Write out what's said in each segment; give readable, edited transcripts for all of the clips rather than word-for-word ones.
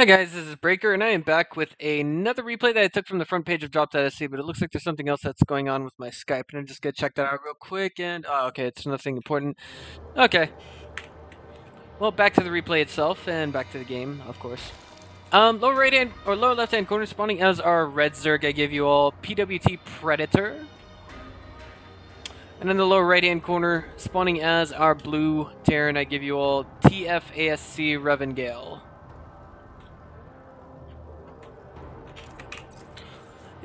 Hi guys, this is Breaker, and I am back with another replay that I took from the front page of Drop.sc, but it looks like there's something else that's going on with my Skype, and I'm just gonna check that out real quick, and, oh, okay, it's nothing important. Okay. Well, back to the replay itself, and back to the game, of course. Lower right hand, or lower left hand corner, spawning as our red Zerg, I give you all PwT Predator. And in the lower right hand corner, spawning as our blue Terran, I give you all TFAsc Revangale.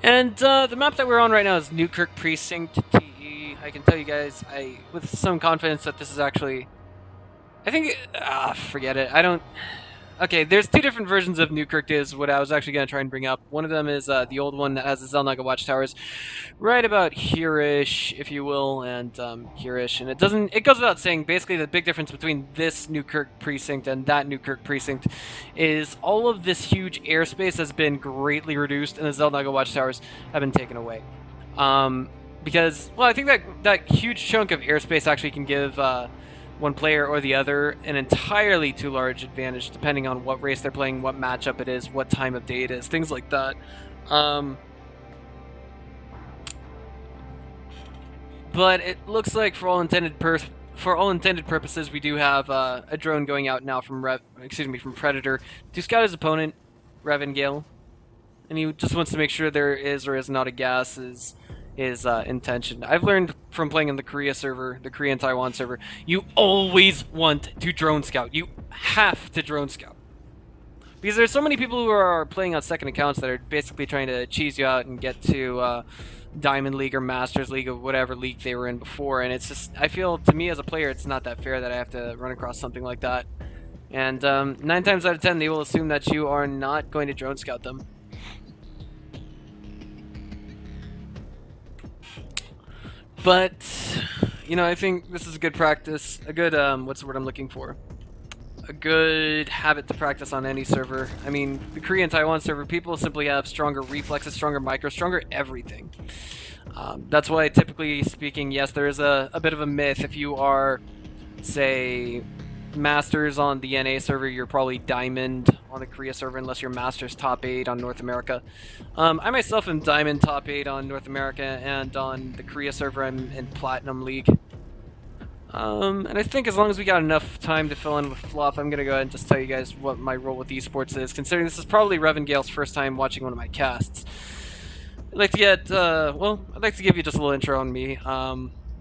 And the map that we're on right now is Newkirk Precinct TE. I can tell you guys, with some confidence that this is actually, I think, forget it. I don't. Okay, there's two different versions of Newkirk. Is what I was actually going to try and bring up. One of them is the old one that has the Zelnaga watchtowers, right about here-ish, if you will, and here-ish. And it doesn't. It goes without saying. Basically, the big difference between this Newkirk precinct and that Newkirk precinct is all of this huge airspace has been greatly reduced, and the Zelnaga watchtowers have been taken away. Because, well, I think that huge chunk of airspace actually can give one player or the other an entirely too large advantage, depending on what race they're playing, what matchup it is, what time of day it is, things like that. But it looks like for all intended purposes, we do have a drone going out now from Predator to scout his opponent, Revangale, and he just wants to make sure there is or is not a gas is his intention. I've learned from playing in the Korea server, the Korean Taiwan server, you always want to drone scout. You have to drone scout. Because there's so many people who are playing on second accounts that are basically trying to cheese you out and get to Diamond League or Masters League or whatever league they were in before, and it's just, I feel, to me as a player, it's not that fair that I have to run across something like that. And 9 times out of 10, they will assume that you are not going to drone scout them. But, you know, I think this is a good practice, a good, what's the word I'm looking for? A good habit to practice on any server. I mean, the Korean Taiwan server, people simply have stronger reflexes, stronger micro, stronger everything. That's why, typically speaking, yes, there is a bit of a myth. If you are, say, Masters on the NA server, you're probably Diamond on the Korea server, unless you're Masters top 8 on North America. I myself am Diamond top 8 on North America, and on the Korea server I'm in Platinum League. And I think as long as we got enough time to fill in with fluff, I'm going to go ahead and just tell you guys what my role with esports is, considering this is probably Revangale's first time watching one of my casts. I'd like to get, well, I'd like to give you just a little intro on me.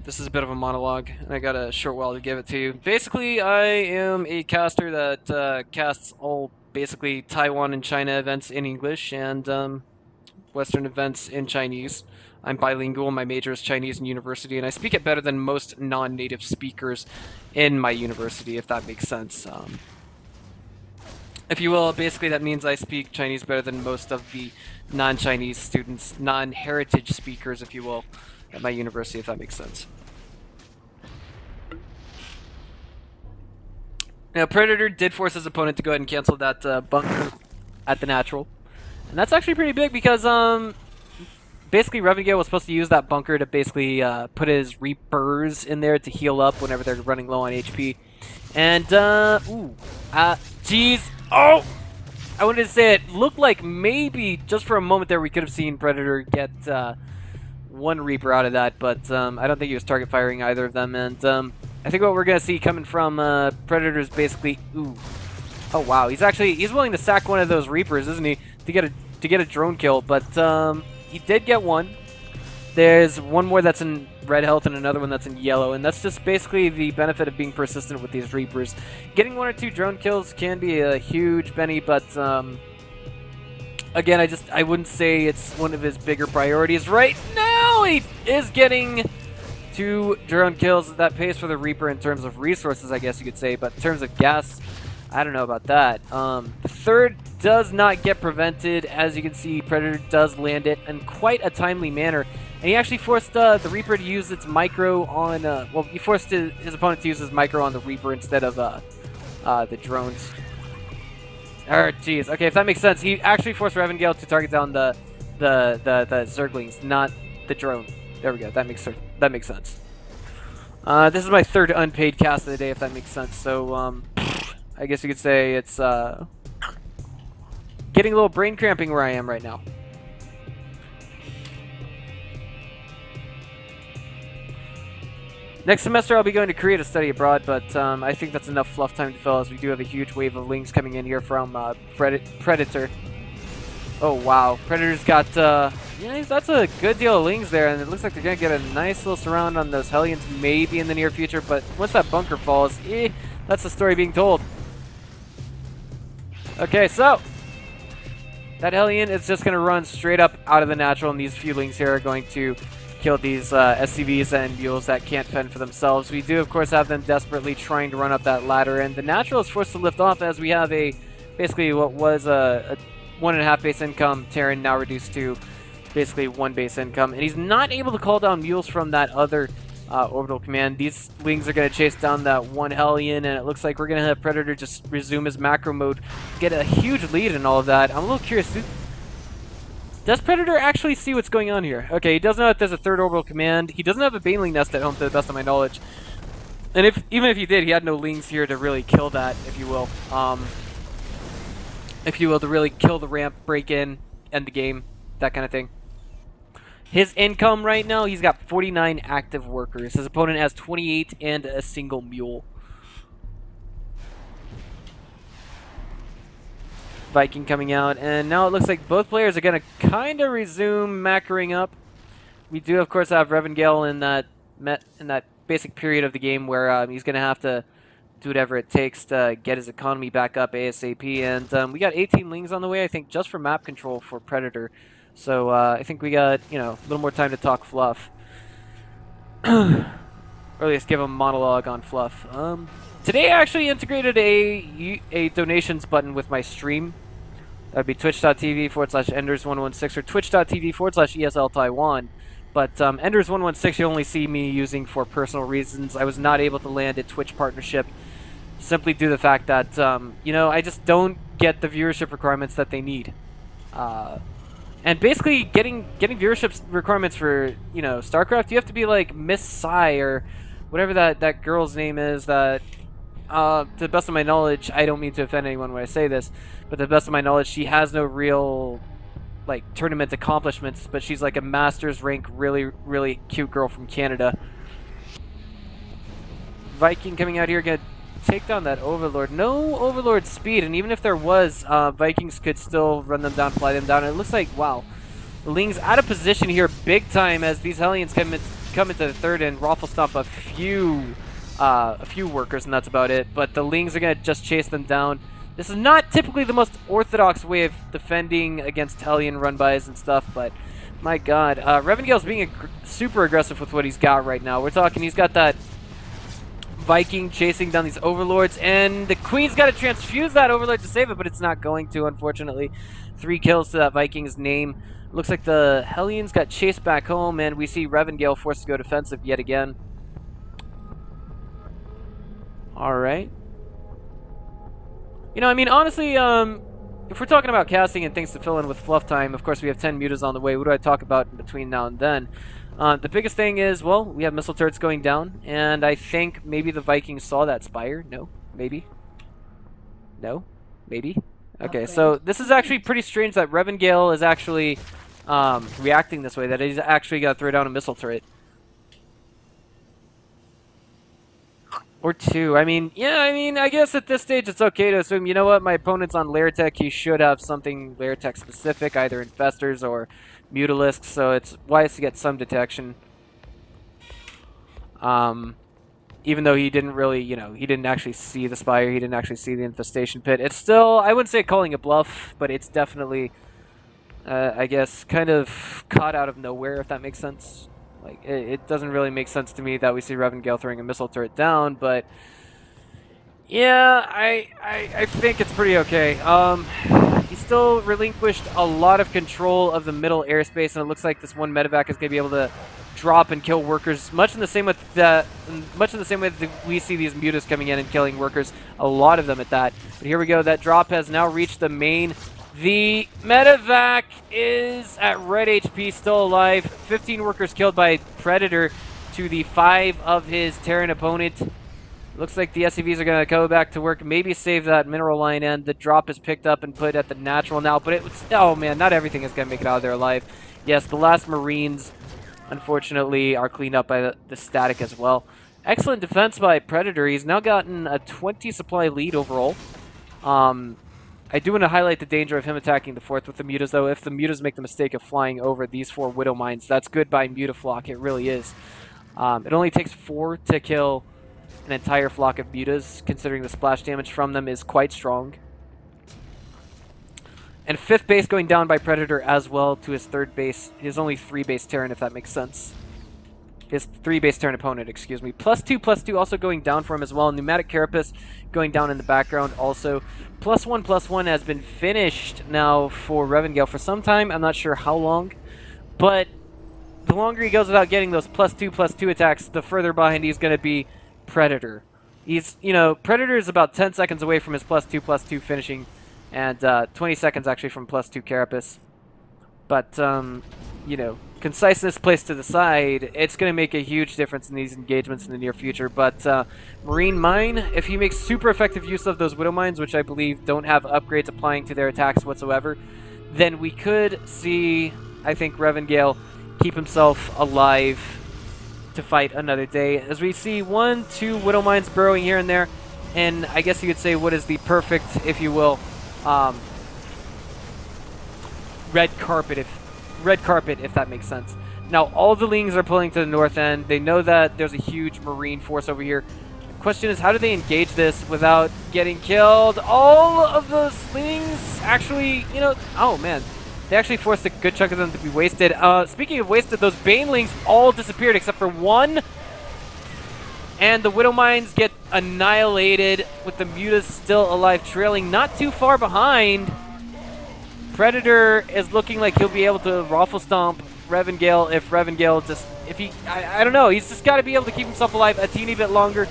This is a bit of a monologue, and I got a short while to give it to you. Basically, I am a caster that casts all basically Taiwan and China events in English, and Western events in Chinese. I'm bilingual, my major is Chinese in university, and I speak it better than most non-native speakers in my university, if that makes sense. If you will, basically that means I speak Chinese better than most of the non-Chinese students, non-heritage speakers, if you will, at my university, if that makes sense. Now, Predator did force his opponent to go ahead and cancel that bunker at the natural. And that's actually pretty big because, basically Revangale was supposed to use that bunker to basically put his Reapers in there to heal up whenever they're running low on HP. And, jeez, oh! I wanted to say it looked like maybe, just for a moment there, we could have seen Predator get one Reaper out of that, but I don't think he was target firing either of them, and I think what we're going to see coming from Predator is basically, oh wow, he's willing to sack one of those Reapers, isn't he, to get a drone kill, but he did get one. There's one more that's in red health and another one that's in yellow, and that's just basically the benefit of being persistent with these Reapers. Getting 1 or 2 drone kills can be a huge benny, but again, I wouldn't say it's one of his bigger priorities right now. He is getting 2 drone kills. That pays for the Reaper in terms of resources, I guess you could say, but in terms of gas, I don't know about that. The third does not get prevented. As you can see, Predator does land it in quite a timely manner. And he actually forced the Reaper to use its micro on, well, he forced his opponent to use his micro on the Reaper instead of the drones. Jeez. Okay, if that makes sense, he actually forced Revangale to target down the Zerglings, not the drone. There we go. That makes sense. This is my 3rd unpaid cast of the day, if that makes sense. So, I guess you could say it's getting a little brain cramping where I am right now. Next semester I'll be going to Korea to study abroad, but I think that's enough fluff time to fill, as we do have a huge wave of lings coming in here from Predator. Oh wow, Predator's got, yeah, that's a good deal of lings there, and it looks like they're going to get a nice little surround on those Hellions maybe in the near future, but once that bunker falls, that's the story being told. Okay, so that Hellion is just going to run straight up out of the natural, and these few lings here are going to kill these SCVs and mules that can't fend for themselves. We do, of course, have them desperately trying to run up that ladder, and the natural is forced to lift off as we have basically what was a 1.5 base income Terran now reduced to basically 1 base income, and he's not able to call down mules from that other orbital command. These wings are going to chase down that one Hellion, and it looks like we're going to have Predator just resume his macro mode, get a huge lead in all of that. I'm a little curious. Does Predator actually see what's going on here? Okay, he does know that there's a third orbital command. He doesn't have a Baneling nest at home, to the best of my knowledge. And even if he did, he had no lings here to really kill that, if you will. To really kill the ramp, break in, end the game, that kind of thing. His income right now, he's got 49 active workers. His opponent has 28 and a single mule. Viking coming out, and now it looks like both players are going to kind of resume macroing up. We do, of course, have Revangale in that basic period of the game where he's going to have to do whatever it takes to get his economy back up ASAP. And we got 18 lings on the way, I think, just for map control for Predator. So I think we got, you know, a little more time to talk fluff. Or at least give him a monologue on fluff. Today I actually integrated a donations button with my stream. That would be twitch.tv/Enders116 or twitch.tv/ESL Taiwan. But Enders116 you only see me using for personal reasons. I was not able to land a Twitch partnership simply due to the fact that, you know, I just don't get the viewership requirements that they need. And basically getting viewership requirements for, you know, Starcraft, you have to be like Miss Psy or whatever that girl's name is that... to the best of my knowledge, I don't mean to offend anyone when I say this, but to the best of my knowledge, she has no real, like, tournament accomplishments, but she's like a master's rank, really, really cute girl from Canada. Viking coming out here, gonna take down that Overlord. No Overlord speed, and even if there was, Vikings could still run them down, fly them down. And it looks like, wow, the Ling's out of position here big time as these Hellions come into the third and raffle stomp a few workers, and that's about it. But the Lings are going to just chase them down. This is not typically the most orthodox way of defending against Hellion run-bys and stuff, but my god. Revangale's being super aggressive with what he's got right now. We're talking, he's got that Viking chasing down these Overlords, and the Queen's got to transfuse that Overlord to save it, but it's not going to, unfortunately. 3 kills to that Viking's name. Looks like the Hellions got chased back home, and we see Revangale forced to go defensive yet again. Alright. You know, I mean, honestly, if we're talking about casting and things to fill in with fluff time, of course we have 10 mutas on the way. What do I talk about in between now and then? The biggest thing is, well, we have missile turrets going down, and I think maybe the Vikings saw that spire. No? Maybe? No? Maybe? Okay, so this is actually pretty strange that Revangale is actually reacting this way, that he's actually got to throw down a missile turret. Or 2. I mean, yeah, I guess at this stage it's okay to assume, you know what, my opponent's on Lair Tech, he should have something Lair Tech specific, either Infestors or Mutalisks, so it's wise to get some detection. Even though he didn't really, you know, he didn't actually see the Spire, he didn't actually see the Infestation Pit. It's still, I wouldn't say calling a bluff, but it's definitely, I guess, kind of caught out of nowhere, if that makes sense. Like, it doesn't really make sense to me that we see Revangale throwing a missile turret down, but yeah, I think it's pretty okay. He still relinquished a lot of control of the middle airspace, and it looks like this one medevac is going to be able to drop and kill workers, much in the same way that we see these mutas coming in and killing workers, a lot of them at that. But here we go, that drop has now reached the main. The medevac is at red HP, still alive. 15 workers killed by Predator to the 5 of his Terran opponent. Looks like the SCVs are going to go back to work, maybe save that mineral line, and the drop is picked up and put at the natural now, but it's, oh man, not everything is going to make it out of there alive. Yes, the last Marines, unfortunately, are cleaned up by the static as well. Excellent defense by Predator. He's now gotten a 20 supply lead overall. I do want to highlight the danger of him attacking the 4th with the mutas, though. If the mutas make the mistake of flying over these 4 Widow Mines, that's good by Mutaflock, it really is. It only takes 4 to kill an entire flock of mutas, considering the splash damage from them is quite strong. And 5th base going down by Predator as well to his 3rd base. His only 3 base Terran, if that makes sense. His 3 base Terran opponent, excuse me. +2/+2 also going down for him as well. Pneumatic Carapace going down in the background also. +1/+1 has been finished now for Revangale for some time. I'm not sure how long. But the longer he goes without getting those +2/+2 attacks, the further behind he's going to be Predator. He's, you know, Predator is about 10 seconds away from his +2/+2 finishing, and 20 seconds actually from +2 Carapace. But, you know, conciseness placed to the side, it's going to make a huge difference in these engagements in the near future. But Marine Mine, if he makes super effective use of those Widow Mines, which I believe don't have upgrades applying to their attacks whatsoever, then we could see, I think, Revangale keep himself alive to fight another day. As we see 1, 2 Widow Mines burrowing here and there, and I guess you could say what is the perfect, if you will, red carpet, if that makes sense. Now, all the Lings are pulling to the north end. They know that there's a huge Marine force over here. The question is, how do they engage this without getting killed? All of those Lings actually, you know, oh man, they actually forced a good chunk of them to be wasted. Speaking of wasted, those Banelings all disappeared except for 1. And the Widow Mines get annihilated with the Mutas still alive, trailing not too far behind. Predator is looking like he'll be able to Raffle Stomp Revangale if Revangale just, I don't know, he's just got to be able to keep himself alive a teeny bit longer.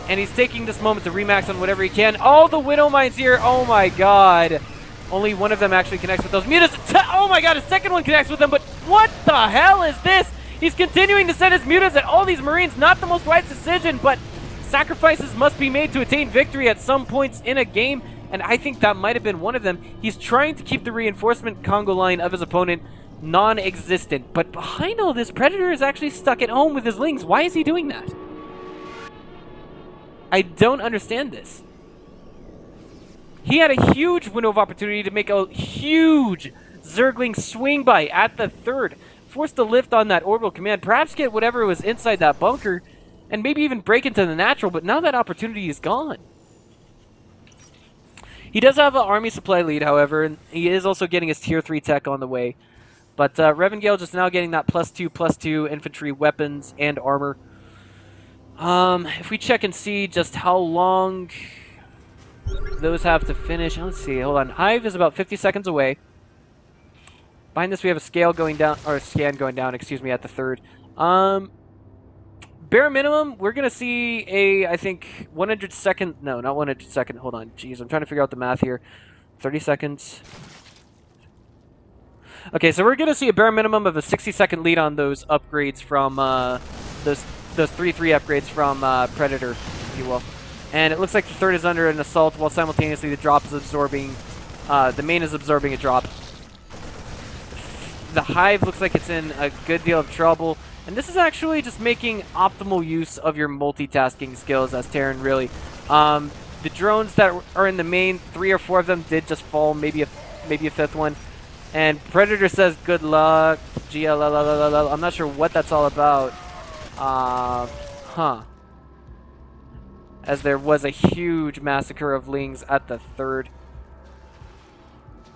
And he's taking this moment to remax on whatever he can. All the Widow Mines here, oh my god. Only one of them actually connects with those mutas. Oh my god, a second one connects with them, but what the hell is this? He's continuing to send his mutas at all these Marines. Not the most wise decision, but sacrifices must be made to attain victory at some points in a game, and I think that might have been one of them. He's trying to keep the reinforcement Congo line of his opponent non-existent, but behind all this, Predator is actually stuck at home with his Lings. Why is he doing that? I don't understand this. He had a huge window of opportunity to make a huge Zergling swing by at the 3rd. Forced to lift on that orbital command, perhaps get whatever was inside that bunker, and maybe even break into the natural, but now that opportunity is gone. He does have an army supply lead, however, and he is also getting his tier 3 tech on the way. But Revangale just now getting that +2/+2 infantry weapons and armor. If we check and see just how long those have to finish, let's see, hold on. Hive is about 50 seconds away. Behind this we have a scale going down, or a scan going down, excuse me, at the 3rd. Bare minimum, we're going to see a, I think, 100 second, no, not 100 second, hold on, jeez, I'm trying to figure out the math here. 30 seconds. Okay, so we're going to see a bare minimum of a 60-second lead on those upgrades from, those 3/3 upgrades from Predator, if you will. And it looks like the 3rd is under an assault while simultaneously the drop is absorbing, the main is absorbing a drop. The Hive looks like it's in a good deal of trouble. And this is actually just making optimal use of your multitasking skills as Terran, really. The drones that are in the main, 3 or 4 of them did just fall, maybe a 5th one. And Predator says, good luck, GLLLL. I'm not sure what that's all about. As there was a huge massacre of Lings at the 3rd.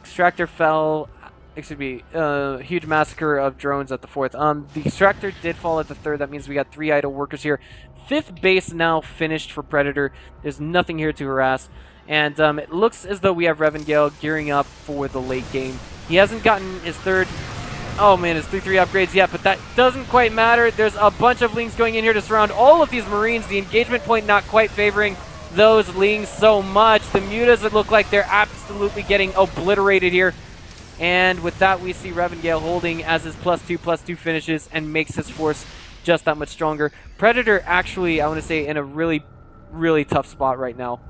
Extractor fell. Excuse me, huge massacre of drones at the 4th. The extractor did fall at the 3rd. That means we got 3 idle workers here. 5th base now finished for Predator. There's nothing here to harass. And it looks as though we have Revangale gearing up for the late game. He hasn't gotten his 3rd, oh man, his 3/3 upgrades yet, but that doesn't quite matter. There's a bunch of Lings going in here to surround all of these Marines. The engagement point not quite favoring those Lings so much. The mutas, it look like they're absolutely getting obliterated here. And with that, we see Revangale holding as his +2/+2 finishes and makes his force just that much stronger. Predator actually, I want to say, in a really really tough spot right now.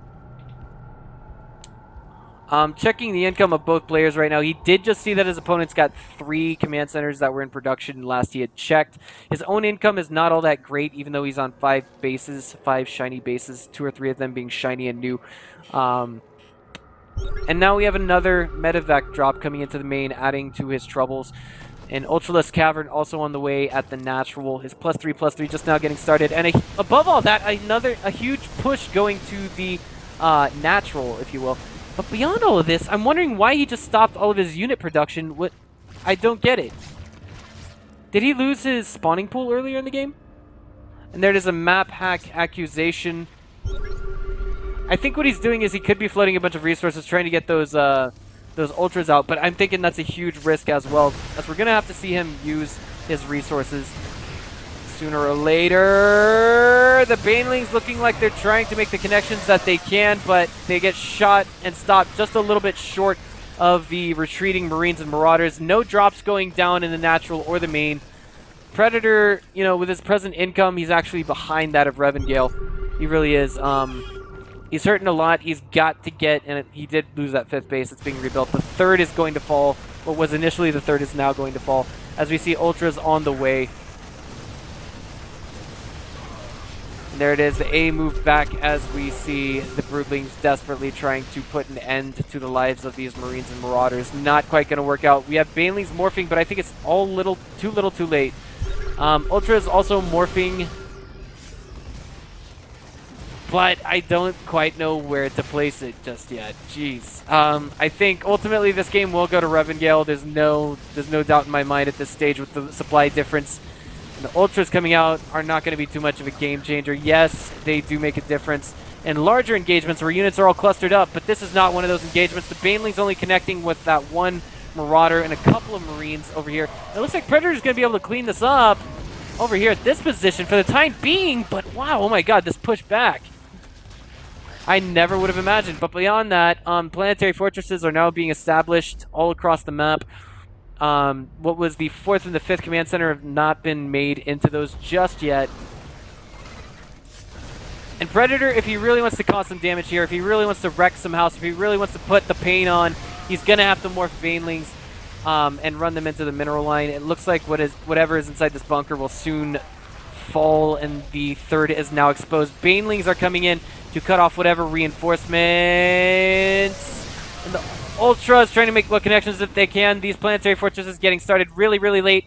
Checking the income of both players right now. He did just see that his opponent's got 3 command centers that were in production last he had checked. His own income is not all that great, even though he's on 5 bases, 5 shiny bases, 2 or 3 of them being shiny and new. And now we have another medevac drop coming into the main, adding to his troubles. An Ultralisk Cavern also on the way at the natural. His +3/+3 just now getting started. And above all that, a huge push going to the natural, if you will. But beyond all of this, I'm wondering why he just stopped all of his unit production. I don't get it. Did he lose his spawning pool earlier in the game? And there is a map hack accusation. I think what he's doing is he could be floating a bunch of resources trying to get those ultras out, but I'm thinking that's a huge risk as well, as we're going to have to see him use his resources sooner or later. The Banelings looking like they're trying to make the connections that they can, but they get shot and stopped just a little bit short of the retreating Marines and Marauders. No drops going down in the natural or the main. Predator, you know, with his present income, he's actually behind that of Revangale. He really is. He's hurting a lot. He's got to get, and he did lose that 5th base. It's being rebuilt. The 3rd is going to fall. What was initially the 3rd is now going to fall, as we see Ultras on the way. There it is, the A moved back as we see the Broodlings desperately trying to put an end to the lives of these Marines and Marauders. Not quite going to work out. We have Banelings morphing, but I think it's all too late. Ultra is also morphing, but I don't quite know where to place it just yet. Jeez. I think ultimately this game will go to Revangale. There's no doubt in my mind at this stage with the supply difference. The Ultras coming out are not going to be too much of a game changer. Yes, they do make a difference in larger engagements where units are all clustered up, but this is not one of those engagements. The Banelings only connecting with that 1 Marauder and a couple of Marines over here. It looks like Predator's going to be able to clean this up over here at this position for the time being, but wow, oh my god, this push back. I never would have imagined, but beyond that, planetary fortresses are now being established all across the map. What was the 4th and the 5th command center have not been made into those just yet. And Predator, if he really wants to cause some damage here, if he really wants to wreck some house, if he really wants to put the pain on, he's going to have to morph Banelings and run them into the mineral line. It looks like whatever is inside this bunker will soon fall, and the 3rd is now exposed. Banelings are coming in to cut off whatever reinforcements. And the Ultras trying to make what connections that they can. These planetary fortresses getting started really, really late.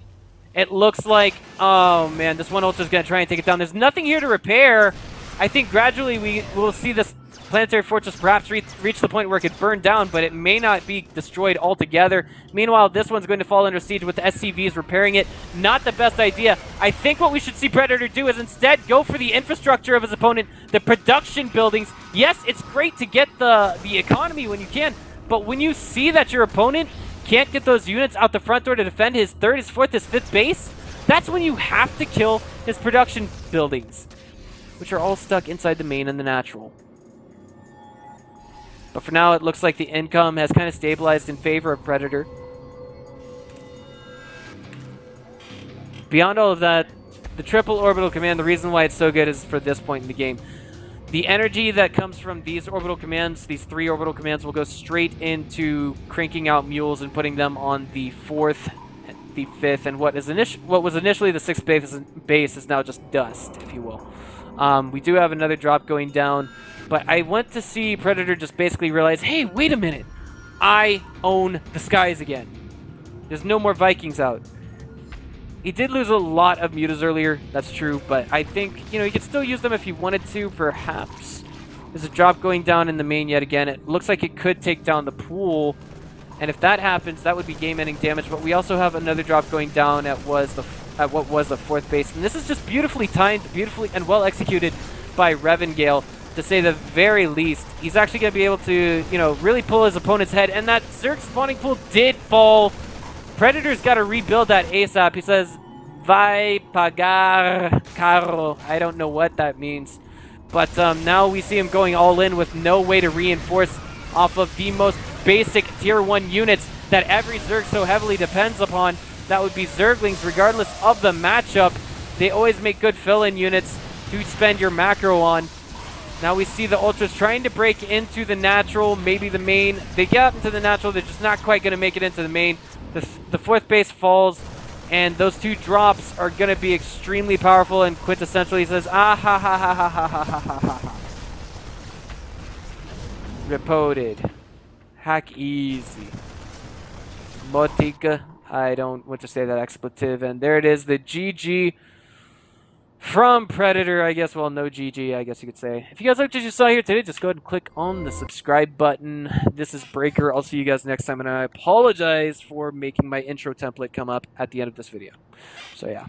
It looks like, oh man, this one Ultra is going to try and take it down. There's nothing here to repair. I think gradually we will see this planetary fortress perhaps reach the point where it could burn down, but it may not be destroyed altogether. Meanwhile, this one's going to fall under siege with the SCVs repairing it. Not the best idea. I think what we should see Predator do is instead go for the infrastructure of his opponent, the production buildings. Yes, it's great to get the economy when you can, but when you see that your opponent can't get those units out the front door to defend his 3rd, his 4th, his 5th base, that's when you have to kill his production buildings, which are all stuck inside the main and the natural. But for now, it looks like the income has kind of stabilized in favor of Predator. Beyond all of that, the triple orbital command, the reason why it's so good is for this point in the game. The energy that comes from these orbital commands, these 3 orbital commands, will go straight into cranking out mules and putting them on the 4th, the 5th, and what was initially the 6th base is now just dust, if you will. We do have another drop going down, but I went to see Predator just basically realize, hey, wait a minute, I own the skies again. There's no more Vikings out. He did lose a lot of mutas earlier, that's true, but I think, you know, he could still use them if he wanted to, perhaps. There's a drop going down in the main yet again. It looks like it could take down the pool, and if that happens, that would be game-ending damage, but we also have another drop going down at what was the 4th base, and this is just beautifully timed, beautifully and well executed by Revangale, to say the very least. He's actually going to be able to, you know, really pull his opponent's head, and that Zerg spawning pool did fall. Predator's got to rebuild that ASAP. He says, vai pagar caro. I don't know what that means. But now we see him going all in with no way to reinforce off of the most basic tier 1 units that every Zerg so heavily depends upon. That would be Zerglings, regardless of the matchup. They always make good fill-in units to spend your macro on. Now we see the Ultras trying to break into the natural, maybe the main. They get out into the natural. They're just not quite going to make it into the main. The fourth base falls, and those two drops are going to be extremely powerful. And quintessentially says, ah ha ha ha ha ha ha ha ha ha. Reported. Hack easy. Motika. I don't want to say that expletive. And there it is, the GG from Predator, I guess. Well, no GG, I guess you could say. If you guys liked what you saw here today, just go ahead and click on the subscribe button. This is Breaker. I'll see you guys next time, and I apologize for making my intro template come up at the end of this video. So, yeah.